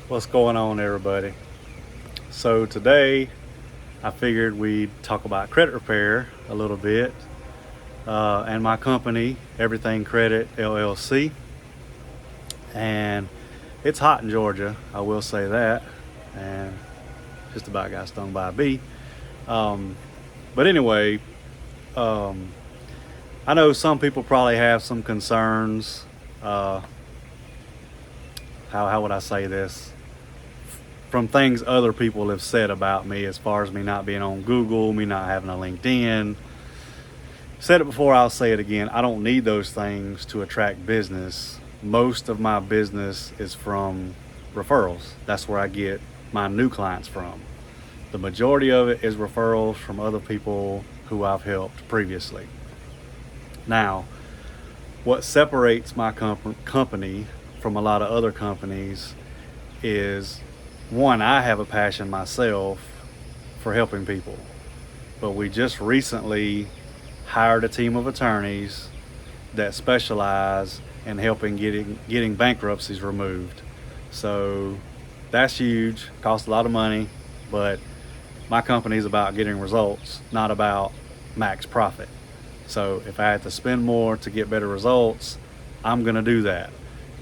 What's going on, everybody? So today I figured we'd talk about credit repair a little bit, and my company, Everything Credit LLC. And it's hot in Georgia, I will say that, and just about got stung by a bee. Um, but anyway, um, I know some people probably have some concerns. Uh, how would I say this? From things other people have said about me, as far as me not being on Google, me not having a LinkedIn. Said it before, I'll say it again. I don't need those things to attract business. Most of my business is from referrals. That's where I get my new clients from. The majority of it is referrals from other people who I've helped previously. Now, what separates my company from a lot of other companies is, one, I have a passion myself for helping people, but we just recently hired a team of attorneys that specialize in helping getting bankruptcies removed. So that's huge, costs a lot of money, but my company is about getting results, not about max profit. So if I had to spend more to get better results, I'm going to do that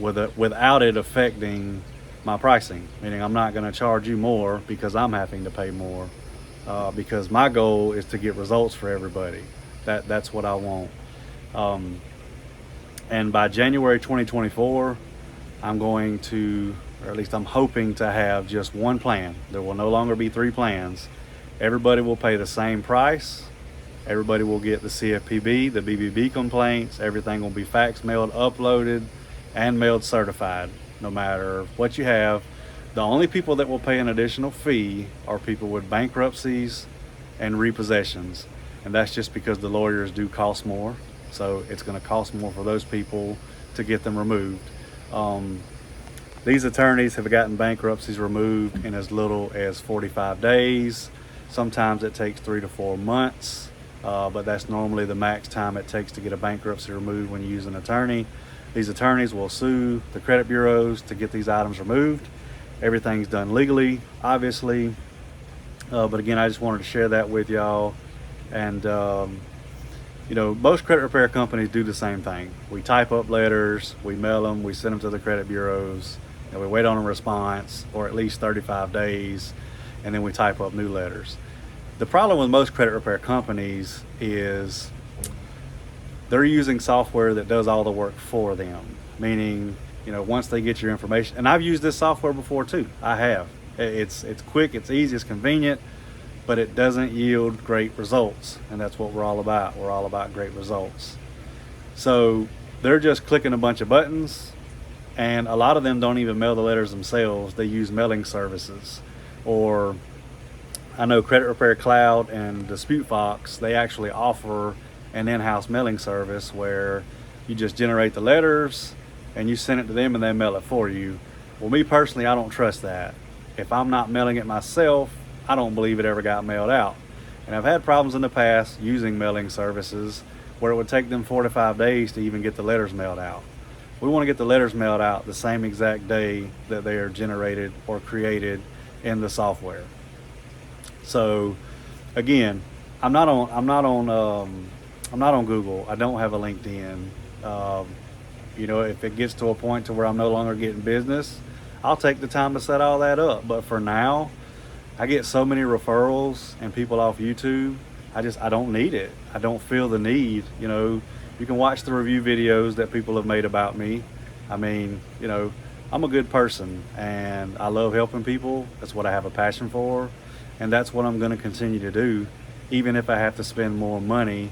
without it affecting my pricing, meaning I'm not going to charge you more because I'm having to pay more, because my goal is to get results for everybody. That's what I want. And by January 2024, I'm going to, or at least I'm hoping to have just one plan. There will no longer be three plans. Everybody will pay the same price. Everybody will get the CFPB, the BBB complaints. Everything will be fax mailed, uploaded, and mailed certified, no matter what you have. The only people that will pay an additional fee are people with bankruptcies and repossessions. And that's just because the lawyers do cost more. So it's going to cost more for those people to get them removed. These attorneys have gotten bankruptcies removed in as little as 45 days. Sometimes it takes 3 to 4 months, but that's normally the max time it takes to get a bankruptcy removed when you use an attorney. These attorneys will sue the credit bureaus to get these items removed. Everything's done legally, obviously. But again, I just wanted to share that with y'all. And, most credit repair companies do the same thing. We type up letters, we mail them, we send them to the credit bureaus, and we wait on a response, or at least 35 days, and then we type up new letters. The problem with most credit repair companies is they're using software that does all the work for them, meaning, once they get your information, and I've used this software before too. I have. It's quick, it's easy, it's convenient, but it doesn't yield great results, and that's what we're all about. We're all about great results. So they're just clicking a bunch of buttons, and a lot of them don't even mail the letters themselves. They use mailing services, or I know Credit Repair Cloud and Dispute Fox, they actually offer an in-house mailing service where you just generate the letters and you send it to them and they mail it for you. Well, me personally, I don't trust that. If I'm not mailing it myself, I don't believe it ever got mailed out. And I've had problems in the past using mailing services where it would take them 4 to 5 days to even get the letters mailed out. We want to get the letters mailed out the same exact day that they are generated or created in the software. So again, I'm not on Google. I don't have a LinkedIn. If it gets to a point to where I'm no longer getting business, I'll take the time to set all that up. But for now, I get so many referrals and people off YouTube. I don't need it. I don't feel the need. You can watch the review videos that people have made about me. I mean, I'm a good person and I love helping people. That's what I have a passion for. And that's what I'm going to continue to do, even if I have to spend more money,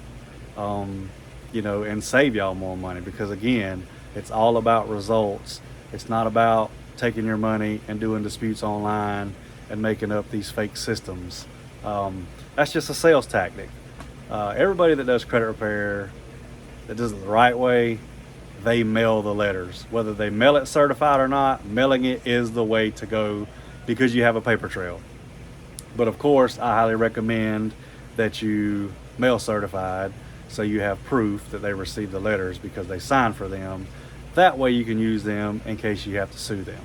and save y'all more money. Because again, it's all about results. It's not about taking your money and doing disputes online and making up these fake systems. That's just a sales tactic. Everybody that does credit repair, that does it the right way, they mail the letters. Whether they mail it certified or not, mailing it is the way to go because you have a paper trail. But of course, I highly recommend that you mail certified so you have proof that they received the letters because they signed for them. That way you can use them in case you have to sue them.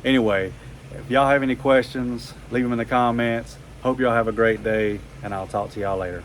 Anyway, if y'all have any questions, leave them in the comments. Hope y'all have a great day, and I'll talk to y'all later.